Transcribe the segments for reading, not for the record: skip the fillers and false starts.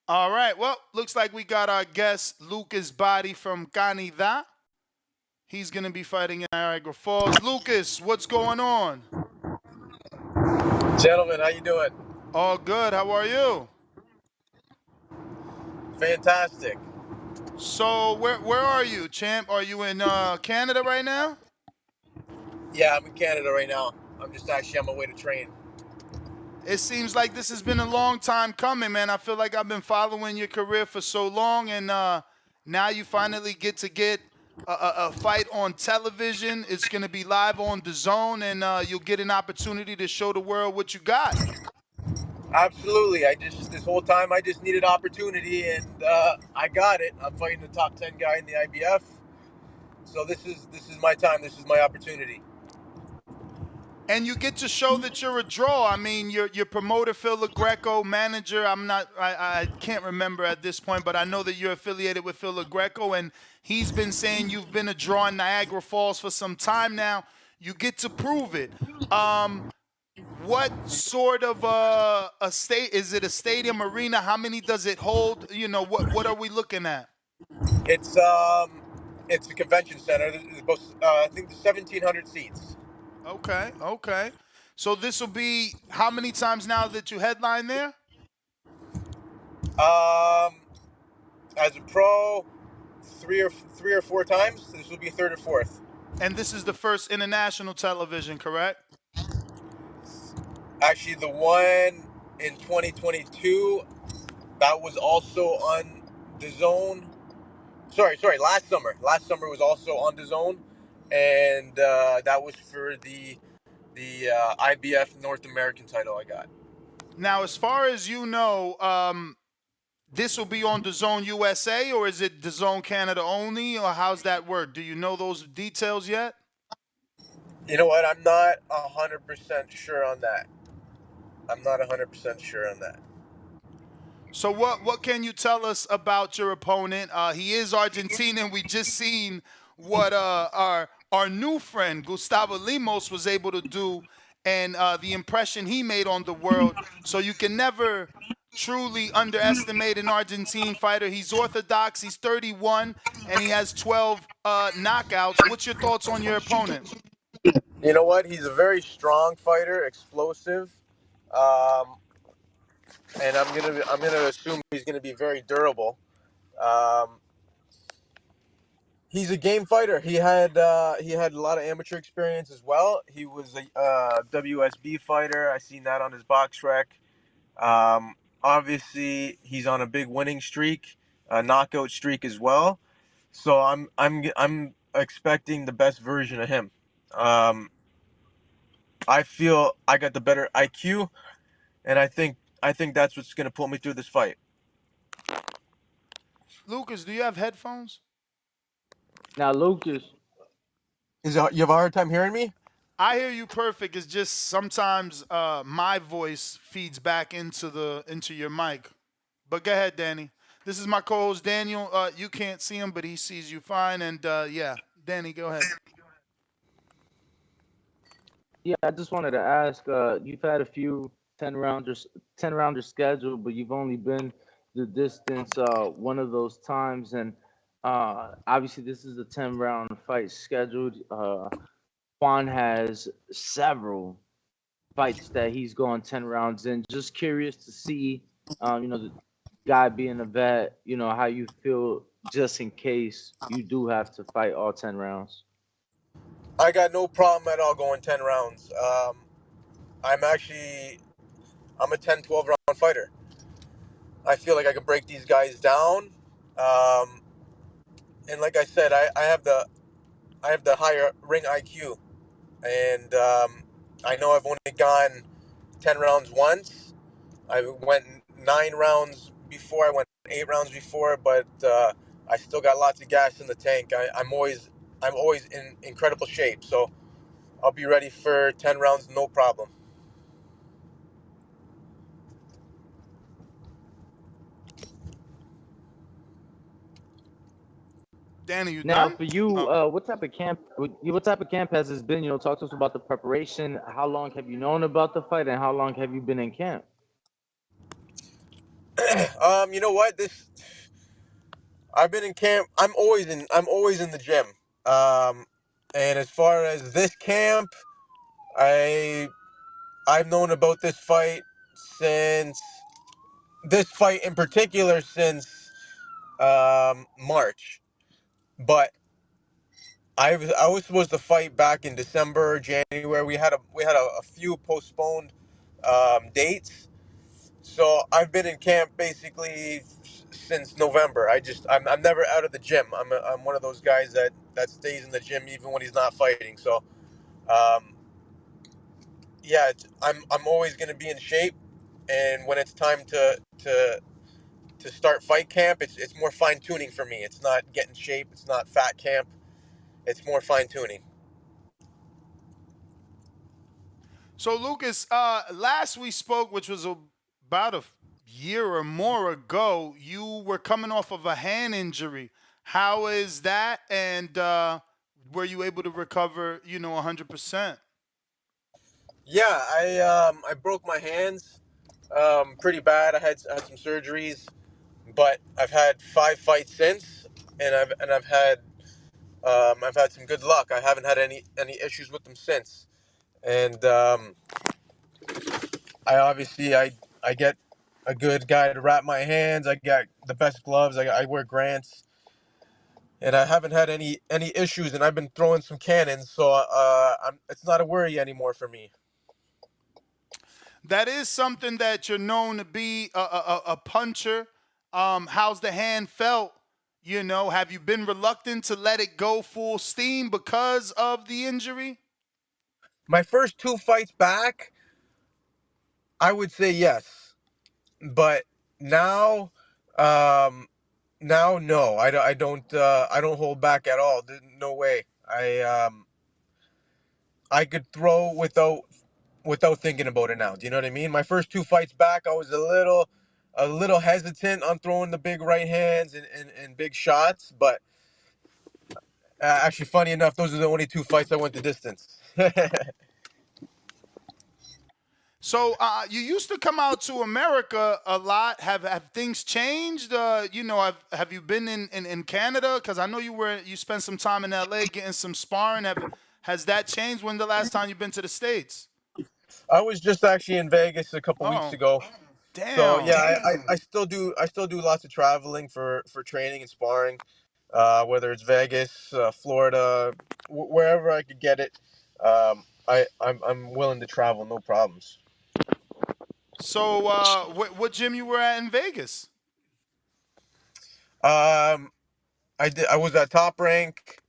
All right. Well, looks like we got our guest Lucas Bahdi from Canada. He's going to be fighting in Niagara Falls. Lucas, what's going on? Gentlemen, how you doing? All good. How are you? Fantastic. So, where are you, champ? Are you in Canada right now? Yeah, I'm in Canada right now. I'm just actually on my way to train. It seems like this has been a long time coming, man. I feel like I've been following your career for so long, and now you finally get a fight on television. It's going to be live on the Zone, and you'll get an opportunity to show the world what you got. Absolutely. This whole time I just needed opportunity, and I got it. I'm fighting the top 10 guy in the IBF. So this is my time. This is my opportunity. And you get to show that you're a draw. I mean, your promoter Phil LaGreco, manager. I can't remember at this point, but I know that you're affiliated with Phil LaGreco, and he's been saying you've been a draw in Niagara Falls for some time now. You get to prove it. What sort of a state is it? A stadium, arena? How many does it hold? What are we looking at? It's um it's a convention center. There's about, I think there's 1,700 seats. Okay, okay. So this will be how many times now that you headline there? Um, as a pro, three or four times. This will be third or fourth. And this is the first international television, correct? Actually, the one in 2022 that was also on the zone. Sorry. Last summer was also on the zone, and that was for the IBF North American title I got. Now, as far as you know, this will be on the Zone USA, or is it the Zone Canada only, or how's that work? Do you know those details yet? You know what? I'm not 100% sure on that. I'm not 100% sure on that. So what can you tell us about your opponent? He is Argentinian. We just seen what our new friend Gustavo Limos was able to do, and the impression he made on the world. So you can never truly underestimate an Argentine fighter. He's orthodox. He's 31, and he has 12 knockouts. What's your thoughts on your opponent? You know what? He's a very strong fighter, explosive, um, and I'm gonna assume he's gonna be very durable. Um, He's a game fighter. He had a lot of amateur experience as well. He was a WSB fighter. I seen that on his box rec. Obviously, he's on a big winning streak, a knockout streak as well. So I'm expecting the best version of him. Um, I feel I got the better IQ, and I think that's what's gonna pull me through this fight. Lucas, do you have headphones? Now, Lucas, You have a hard time hearing me? I hear you perfect. It's just sometimes my voice feeds back into your mic. But go ahead, Danny. This is my co-host Daniel. You can't see him, but he sees you fine. And yeah, Danny, go ahead. yeah, I just wanted to ask. You've had a few 10 rounders scheduled, but you've only been the distance one of those times, and obviously this is a 10 round fight scheduled. Juan has several fights that he's gone 10 rounds in. Just curious to see, the guy being a vet, how you feel just in case you do have to fight all 10 rounds. I got no problem at all going 10 rounds. I'm actually I'm a 10, 12 round fighter. I feel like I can break these guys down. Um, and like I said, I have the higher ring IQ, and I know I've only gone 10 rounds once. I went 9 rounds before. I went 8 rounds before, but I still got lots of gas in the tank. I'm always in incredible shape, so I'll be ready for 10 rounds, no problem. Danny, you Now, done? for you, Oh, what type of camp has this been? Talk to us about the preparation. How long have you known about the fight, and how long have you been in camp? You know what? I've been in camp. I'm always in the gym. Um, and as far as this camp, I I've known about since this fight in particular since March. But I was supposed to fight back in December, January. We had a few postponed dates. So I've been in camp basically since November. I'm never out of the gym. I'm one of those guys that stays in the gym even when he's not fighting. So um, yeah, I'm always going to be in shape. And when it's time to start fight camp, it's more fine tuning for me. It's not getting shape. It's not fat camp. It's more fine tuning. So Lucas, last we spoke, which was about a year or more ago, you were coming off of a hand injury. How is that? And were you able to recover, 100%? Yeah, I broke my hands pretty bad. I had some surgeries, but I've had 5 fights since, and I've had some good luck. I haven't had any issues with them since, and I get a good guy to wrap my hands. I got the best gloves. I wear Grants, and I haven't had any issues. And I've been throwing some cannons, so it's not a worry anymore for me. That is something that you're known to be a puncher. How's the hand felt? Have you been reluctant to let it go full steam because of the injury? My first 2 fights back, I would say yes, but now, um, now no, I don't hold back at all. No way. I could throw without thinking about it now. Do you know what I mean? My first 2 fights back, I was a little hesitant on throwing the big right hands and big shots, but actually, funny enough, those are the only 2 fights I went the distance. So you used to come out to America a lot. Have things changed? Have you been in Canada? Because I know you spent some time in LA getting some sparring. Has that changed? When the last time you've been to the States? I was just actually in Vegas a couple weeks Oh, ago. So damn. yeah, I still do lots of traveling for training and sparring, whether it's Vegas, Florida, wherever I could get it. I'm willing to travel, no problems. So what gym you were at in Vegas? Um, I was at Top Rank.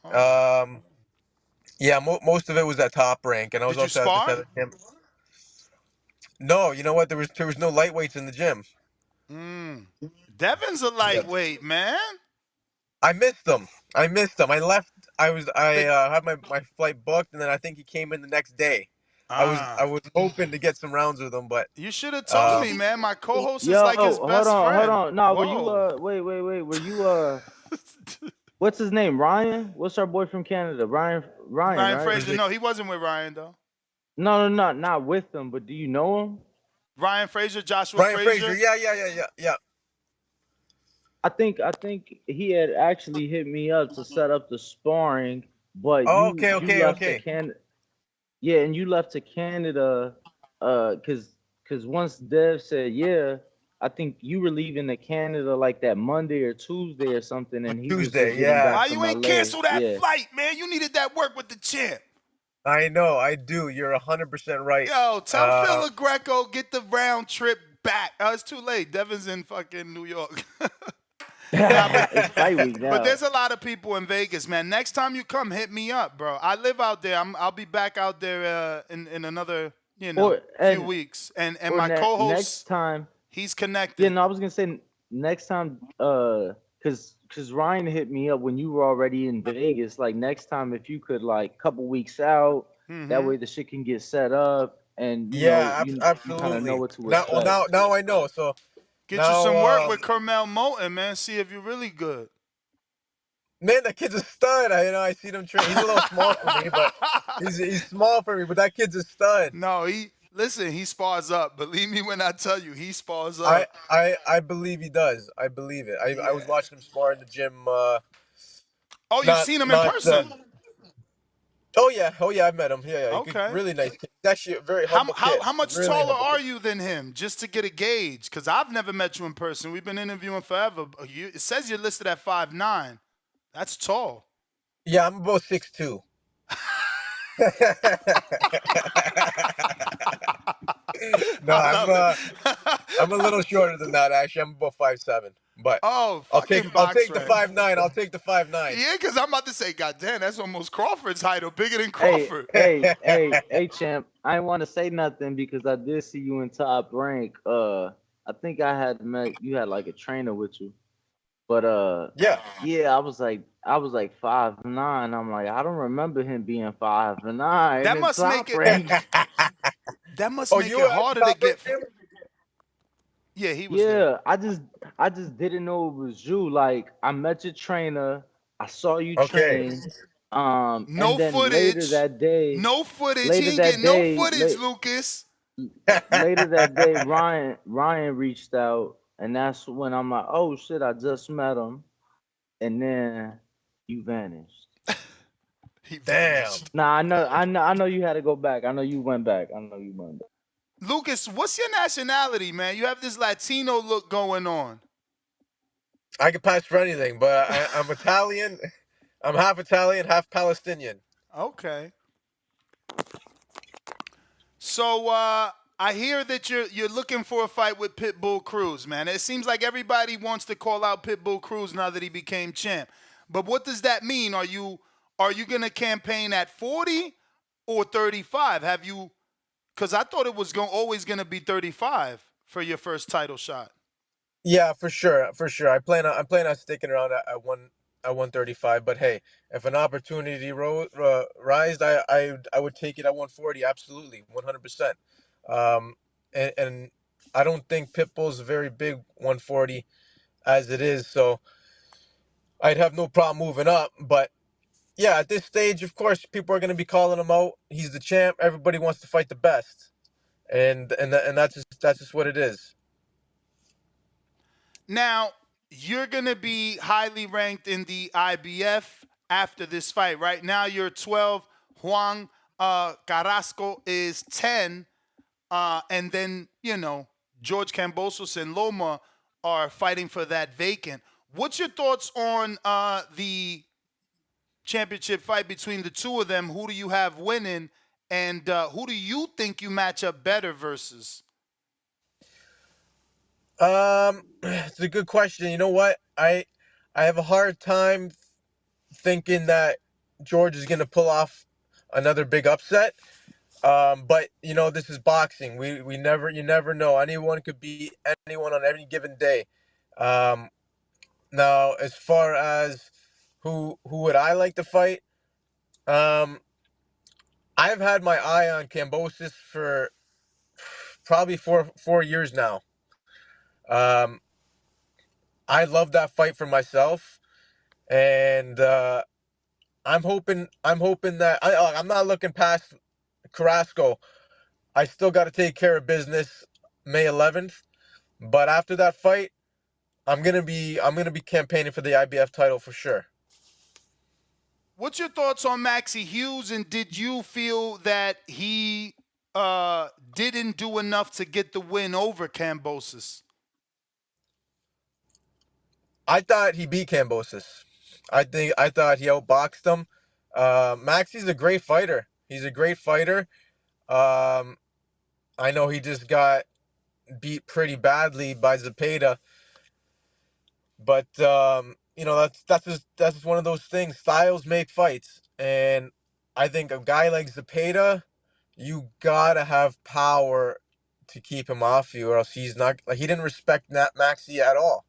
Oh, Um, yeah, most of it was at Top Rank, and I was did you also at this spar? other gym. No, you know what? There was no lightweights in the gym. Mm. Devin's a Yeah. lightweight, man. I missed them. I missed them. I left. I They had my flight booked, and then I think he came in the next day. I ah. was hoping to get some rounds with him, but You should have told um, me, man. My co-host is Yo, like his best hold friend. on. Nah, were you Whoa. wait. Were you what's his name? Ryan? What's our boy from Canada? Ryan, Ryan right? is Fraser. it No, he wasn't with Ryan though. No, not with them, but do you know him? Ryan Fraser, Joshua Ryan Fraser? Fraser. Yeah. I think he had actually hit me up to set up the sparring, but Oh, you left to okay. Canada. Yeah, and you left to Canada, cause once Dev said yeah, I think you were leaving to Canada like that Monday or Tuesday or something, and he was Tuesday. getting Yeah, Why back you from ain't LA. cancel that Yeah. flight, man? You needed that work with the champ. I know. I do. You're 100% right. Yo, tell Uh, Phil Greco get the round trip back. Oh, it's too late. Devin's in fucking New York. Nah, but It's fight week but now. there's a lot of people in Vegas, man. Next time you come, hit me up, bro. I live out there. I'll be back out there in another Or few and weeks. And or my next co-host, time. he's Yeah, connected. no, I was gonna say next time, cause Ryan hit me up when you were already in Vegas. Like next time, if you could like couple weeks out, that Mm-hmm. way the shit can get set up, and yeah, you kind of know absolutely. what to Now, well, expect. now I know. So Get you now, some work with Carmel Moulton, man. See if you're really good. man, that kid's a stud. I see him train. He's a little small for me, but he's small for me. But that kid's a stud. No, Listen, he spars up. Believe me when I tell you, he spars I up. I believe he does. I believe it. I was Yeah. watching him spar in the gym. Oh, you've Not seen him in not. person. Oh yeah, I met him. Yeah, yeah. Good, Okay. really nice kid. He's actually a very How humble how kid. how much Really taller humble are kid. you than him? Just to get a gauge, because I've never met you in person. We've been interviewing forever. It says you're listed at 5'9". That's tall. Yeah, I'm about 6'2". No, I love it. I'm a little shorter than that actually. I'm about 5'7". But Oh, I'll take fucking I'll box take the ring. 5'9". I'll take the 5'9". Yeah, because I'm about to say, God damn, that's almost Crawford's height or bigger than Hey, Crawford. hey, champ. I didn't want to say nothing because I did see you in top rank. I think I had met you had like a trainer with you, but Yeah. yeah, I was like 5'9". I'm like, I don't remember him being 5'9" That in must make top it rank. that must Oh, make you it were at the harder to top get. rank gym? Yeah, he was there. Yeah, I just didn't know it was you. Like I met your trainer, I saw you Okay. train, and No then later footage. that day, No footage. He later ain't that getting no day, footage, Lucas. later that day, Ryan reached out, and that's when I'm like, oh shit, I just met him, and then you vanished. He Damn. vanished. Nah, I know you had to go back. I know you went back. I know you went back. Lucas, what's your nationality, man? You have this Latino look going on. I could pass for anything, but I'm Italian. I'm half Italian, half Palestinian. Okay. So I hear that you're looking for a fight with Pitbull Cruz, man. It seems like everybody wants to call out Pitbull Cruz now that he became champ. But what does that mean? Are you gonna campaign at 40 or 35? Have you? Because I thought it was always gonna be 35 for your first title shot. Yeah, for sure, for sure. I plan on sticking around at 135. But hey, if an opportunity rised, I would take it at 140. Absolutely, 100%. Um, and I don't think Pitbull's a very big 140 as it is, so I'd have no problem moving up. But yeah, at this stage, of course, people are going to be calling him out. He's the champ. Everybody wants to fight the best, and that's just what it is. Now, you're going to be highly ranked in the IBF after this fight. Right now, you're 12. Juan Carrasco is 10. And then, George Cambosos and Loma are fighting for that vacant. What's your thoughts on the championship fight between the two of them? Who do you have winning? And who do you think you match up better versus? It's a good question. You know what? I have a hard time thinking that George is going to pull off another big upset. But this is boxing. We never you never know. Anyone could beat anyone on any given day. Um, Now, as far as who would I like to fight? Um, I've had my eye on Cambosis for probably four years now. Um, I love that fight for myself, and I'm hoping that I'm not looking past Carrasco. I still got to take care of business May 11th, but after that fight, I'm gonna be campaigning for the IBF title for sure. What's your thoughts on Maxie Hughes? And did you feel that he didn't do enough to get the win over Cambosis? I thought he beat Cambosis. I thought he outboxed him. Maxie's a great fighter. He's a great fighter. Um, I know he just got beat pretty badly by Zepeda, but that's just one of those things. Styles make fights, and I think a guy like Zepeda, you gotta have power to keep him off you, or else he's not. Like he didn't respect Nat Maxi at all.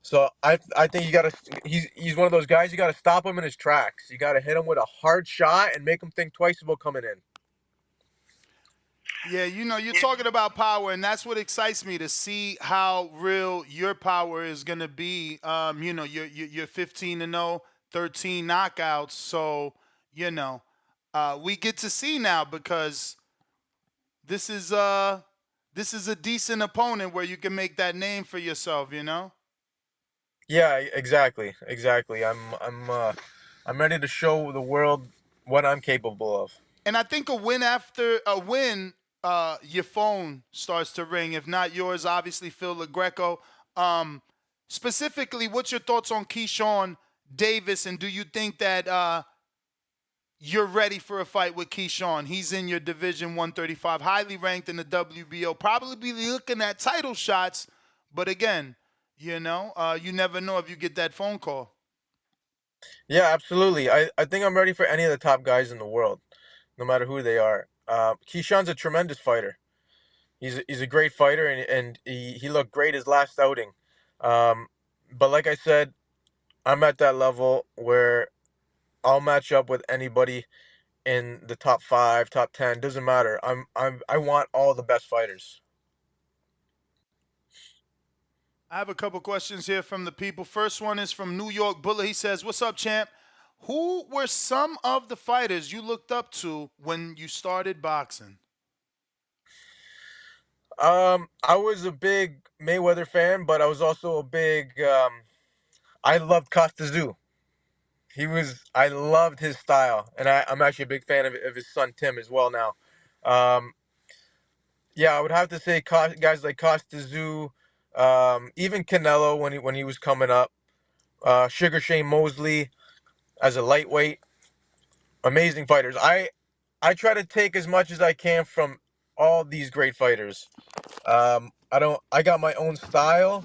So I think you gotta. He's one of those guys. You gotta stop him in his tracks. You gotta hit him with a hard shot and make him think twice about coming in. Yeah, you're talking about power, and that's what excites me to see how real your power is going to be. You're 15 and 0, 13 knockouts. So, we get to see now because this is uh this is a decent opponent where you can make that name for yourself, you know? Yeah, exactly. I'm ready to show the world what I'm capable of. And I think a win after a win, your phone starts to ring. If not yours, obviously Phil LaGreco. Specifically, what's your thoughts on Keyshawn Davis, and do you think that you're ready for a fight with Keyshawn? He's in your division 135, highly ranked in the WBO, probably be looking at title shots. But again, you never know if you get that phone call. Yeah, absolutely. I think I'm ready for any of the top guys in the world, no matter who they are. Keyshawn's a tremendous fighter. He's a great fighter, and he looked great his last outing. Um, but like I said, I'm at that level where I'll match up with anybody in the top 5, top 10. Doesn't matter. I want all the best fighters. I have a couple questions here from the people. First one is from New York Bullet. He says, "What's up, champ? Who were some of the fighters you looked up to when you started boxing?" I was a big Mayweather fan, but I was also a big. I loved Costa Zoo. I loved his style, and I'm actually a big fan of his son Tim as well now. Um, yeah, I would have to say guys like Costa Zoo, even Canelo when he was coming up, Sugar Shane Mosley as a lightweight, amazing fighters. I try to take as much as I can from all these great fighters. I got my own style,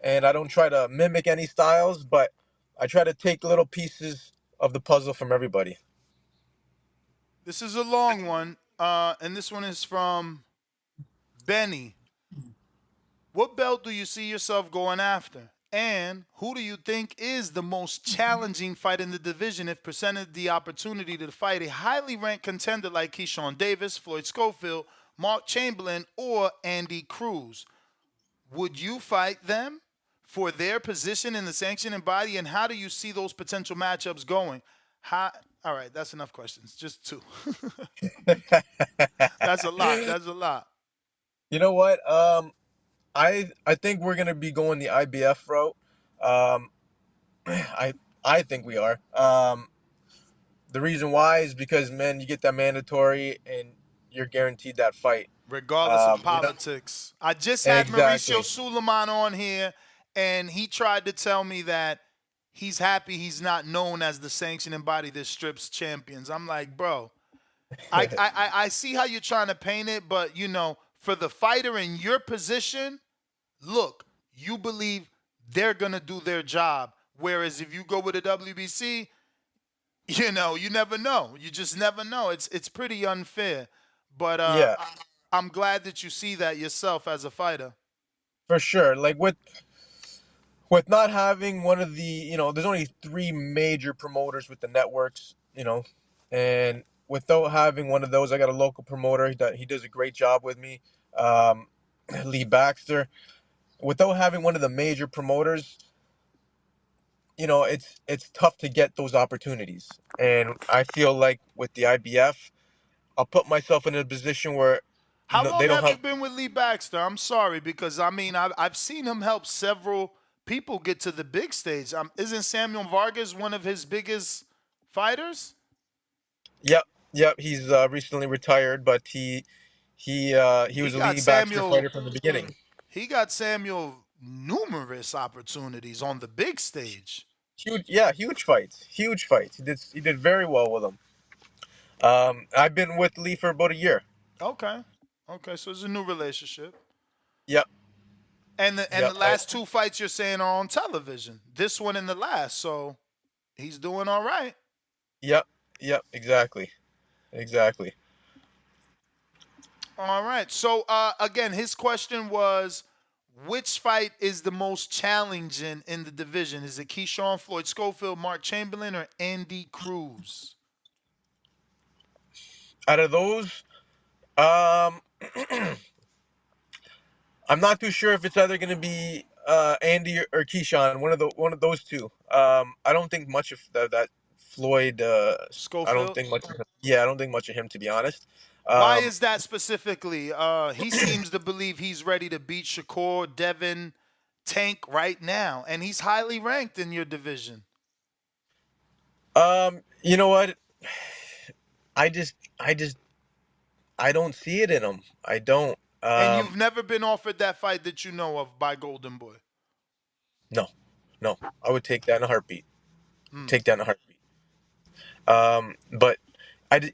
and I don't try to mimic any styles, but I try to take little pieces of the puzzle from everybody. This is a long one, and this one is from Benny. What belt do you see yourself going after? And who do you think is the most challenging fight in the division if presented the opportunity to fight a highly ranked contender like Keyshawn Davis, Floyd Schofield, Mark Chamberlain, or Andy Cruz? Would you fight them for their position in the sanctioning body? And how do you see those potential matchups going? How, all right, that's enough questions. Just two. That's a lot. That's a lot. You know what? I think we're gonna be going the IBF route. Um, I I think we are. The reason why is because, man, you get that mandatory and you're guaranteed that fight. Regardless of You know politics. I just had Mauricio exactly. Suleiman on here, and he tried to tell me that he's happy he's not known as the sanctioning body that strips champions. I'm like, bro, I see how you're trying to paint it, but for the fighter in your position, look, you believe they're gonna do their job. Whereas if you go with a WBC, you never know. You just never know. It's pretty unfair. But Yeah, I'm glad that you see that yourself as a fighter. for sure. Like with not having one of the, there's only three major promoters with the networks, and without having one of those, I got a local promoter. He does a great job with me, um, Lee Baxter. Without having one of the major promoters, it's tough to get those opportunities. And I feel like with the IBF, I'll put myself in a position where How long they don't have you have. been with Lee Baxter? I'm sorry because I mean I've seen him help several people get to the big stage. Isn't Samuel Vargas one of his biggest fighters? Yep, yep. He's recently retired, but he He was a got Lee Baxter Samuel. fighter from the beginning. He got Samuel numerous opportunities on the big stage. Huge, yeah, huge fights, huge fights. He did very well with them. I've been with Lee for about a year. Okay, okay, so it's a new relationship. Yep, And the yep, I, last two fights you're saying are on television. This one and the last, so he's doing all right. yep, yep. Exactly, exactly. All right. So again, his question was, which fight is the most challenging in the division? Is it Keyshawn, Floyd Schofield, Mark Chamberlain, or Andy Cruz? Out of those, um, I'm not too sure if it's either going to be Andy or Keyshawn, one of those two. I don't think much of that Floyd. I don't Schofield. think much. Yeah, I don't think much of him, to be honest. Why Um, is that specifically? He seems to believe he's ready to beat Shakur, Devin, Tank right now, and he's highly ranked in your division. you know what? I just I don't see it in him. I don't. And you've never been offered that fight that you know of by Golden Boy. No, no. I would take that in a heartbeat. Hmm. Take that in a heartbeat. But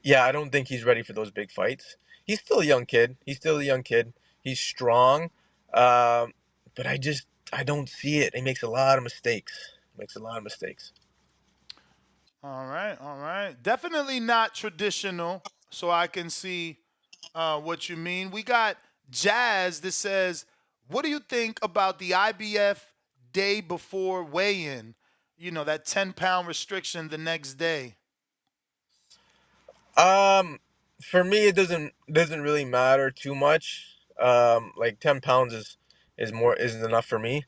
yeah, I don't think he's ready for those big fights. He's still a young kid. He's still a young kid. He's strong. Um, but I don't see it. He makes a lot of mistakes. Makes a lot of mistakes. All right, all right. Definitely not traditional, so I can see what you mean. We got Jazz that says, "What do you think about the IBF day before weigh-in? You know, that 10-pound restriction the next day." Um, for me, it doesn't really matter too much. Like 10 pounds isn't enough for me.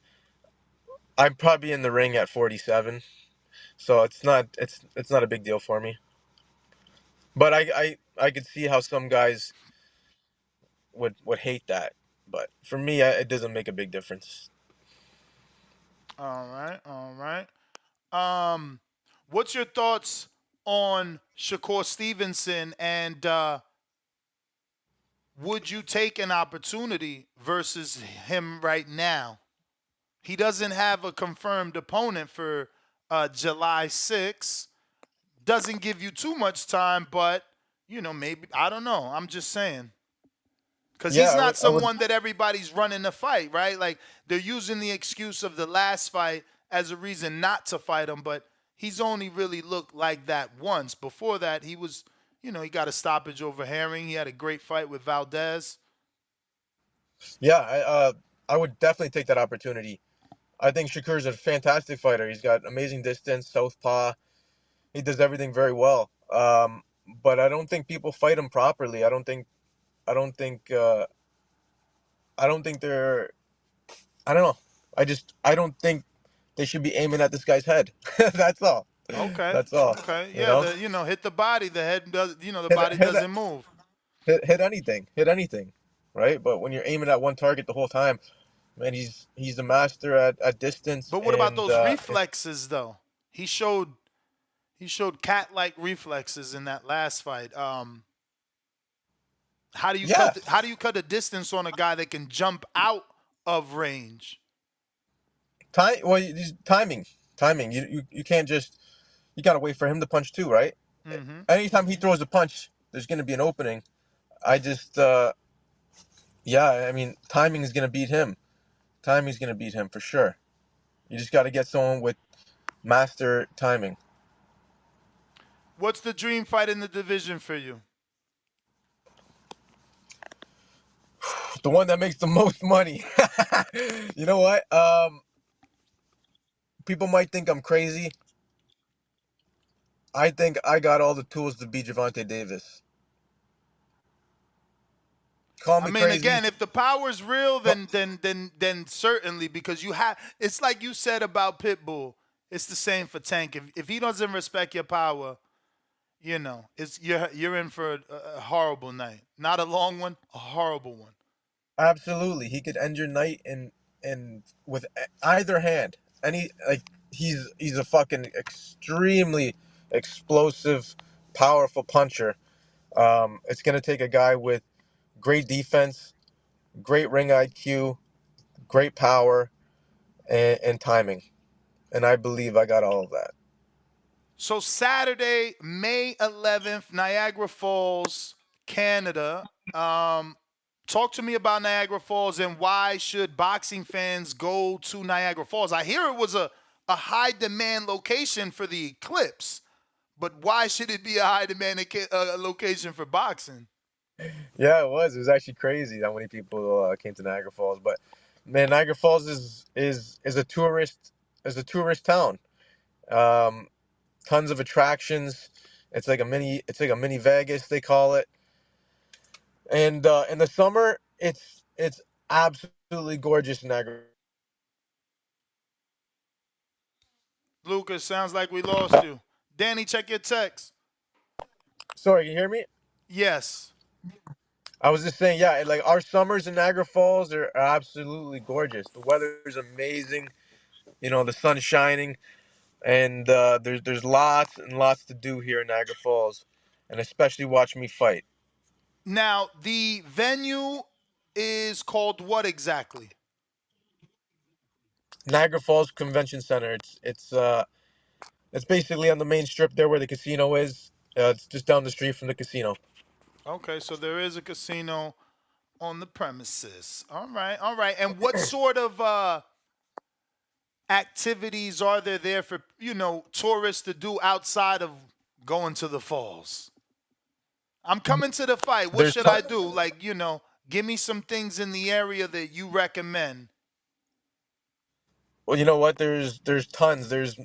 I'm probably in the ring at 47, so it's not a big deal for me. But I could see how some guys would hate that. But for me, it doesn't make a big difference. All right, all right. Um, what's your thoughts on Shakur Stevenson and would you take an opportunity versus him right now? He doesn't have a confirmed opponent for July 6th. Doesn't give you too much time, but you know, maybe I don't know. I'm just saying. Because Yeah, he's not I would. someone that everybody's running to fight, right? Like they're using the excuse of the last fight as a reason not to fight him, but he's only really looked like that once. Before that, he was, you know, he got a stoppage over Herring. He had a great fight with Valdez. Yeah, I would definitely take that opportunity. I think Shakur's a fantastic fighter. He's got amazing distance, southpaw. He does everything very well. But I don't think people fight him properly. I don't think I don't think they're I don't know. I don't think they should be aiming at this guy's head. That's all. Okay, That's all. okay, You yeah. know, The hit the body. The head does. You know, the hit body hit doesn't move. hit anything, right? But when you're aiming at one target the whole time, man, he's a master at distance But what about and those reflexes, though? He showed cat-like reflexes in that last fight. yeah, How do you cut a distance on a guy that can jump out of range? time. Well, timing. You can't just you gotta wait for him to punch too, right? Mm-hmm. Anytime he throws a punch, there's gonna be an opening. I just yeah, I mean, timing is gonna beat him. Timing's gonna beat him for sure. You just got to get someone with master timing. What's the dream fight in the division for you? The one that makes the most money. You know what? People might think I'm crazy. I think I got all the tools to beat Gervonta Davis. Call I me mean, crazy. again, if the power's real, then certainly because you have. It's like you said about Pitbull. It's the same for Tank. If he doesn't respect your power, you know, it's you're in for a horrible night. Not a long one, a horrible one. Absolutely, he could end your night in with either hand. Any like he's a fucking extremely explosive, powerful puncher. It's gonna take a guy with great defense, great ring IQ, great power, and timing. And I believe I got all of that. So Saturday, May 11th, Niagara Falls, Canada. Talk to me about Niagara Falls and why should boxing fans go to Niagara Falls? I hear it was a high demand location for the Eclipse, but why should it be a high demand location for boxing? Yeah, it was. It was actually crazy how many people came to Niagara Falls. But man, Niagara Falls is a tourist town. Um, Tons of attractions. It's like a mini Vegas they call it. And in the summer, it's absolutely gorgeous in Niagara. Lucas, sounds like we lost you. Danny, check your text. Sorry, you hear me? Yes. I was just saying, yeah, like our summers in Niagara Falls are absolutely gorgeous. The weather's amazing. You know, the sun's shining, and there's lots and lots to do here in Niagara Falls, and especially watch me fight. Now, the venue is called what exactly? Niagara Falls Convention Center. It's basically on the main strip there where the casino is. It's just down the street from the casino. Okay, so there is a casino on the premises. All right, all right. And what sort of activities are there for, tourists to do outside of going to the falls? I'm coming to the fight. What There's should I do? Like, give me some things in the area that you recommend. Well, you know what? There's tons. There's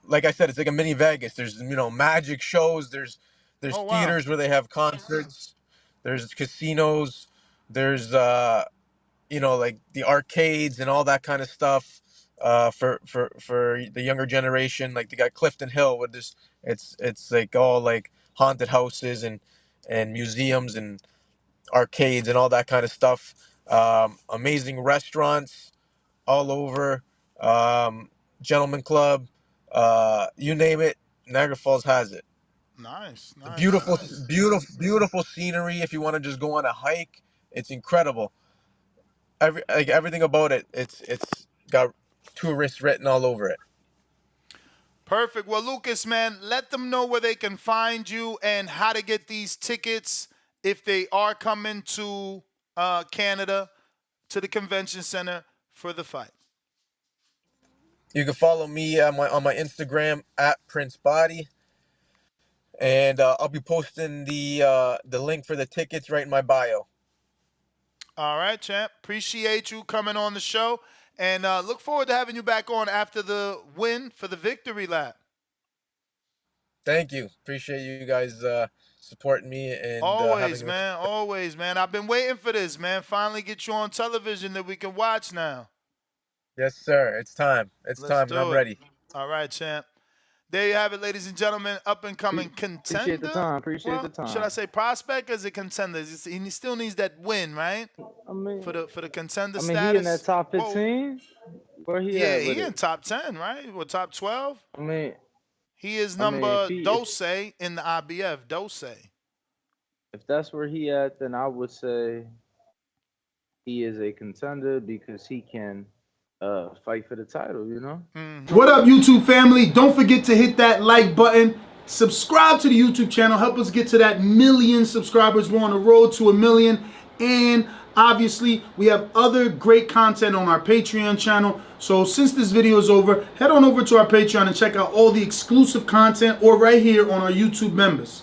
like I said, it's like a mini Vegas. There's magic shows. There's Oh, wow. theaters where they have concerts. There's casinos. There's like the arcades and all that kind of stuff. For the younger generation, like they got Clifton Hill with this. It's like all like haunted houses and museums and arcades and all that kind of stuff. Amazing restaurants all over. Gentleman Club, you name it, Niagara Falls has it. Nice, nice, Beautiful, nice. beautiful scenery. If you want to just go on a hike, it's incredible. Everything about it, it's got tourists written all over it. Perfect. Well, Lucas, man, let them know where they can find you and how to get these tickets if they are coming to Canada, to the convention center for the fight. You can follow me on my Instagram at Prince Body, and I'll be posting the link for the tickets right in my bio. All right, champ. Appreciate you coming on the show, and look forward to having you back on after the win for the victory lap. Thank you. Appreciate you guys supporting me and Always, having me. man. Always, man. I've been waiting for this, man. Finally get you on television that we can watch now. Yes, sir. It's time. It's Let's time, and I'm do it. ready. All right, champ. There you have it, ladies and gentlemen. Up and coming Appreciate the contender. time. Appreciate the time. Should I say prospect or is it contender? He still needs that win, right? I mean, For the contender he status. in that top Whoa. 15. Where he Yeah, at with he in it? top 10, right? Or top 12. I mean, He is I mean, number if Dose in the IBF. Dose. if that's where he at, then I would say he is a contender because he can fight for the title. You know. What up, YouTube family? Don't forget to hit that like button. Subscribe to the YouTube channel. Help us get to that 1 million subscribers. We're on the road to 1 million. And obviously, we have other great content on our Patreon channel. So since this video is over, head on over to our Patreon and check out all the exclusive content or right here on our YouTube members.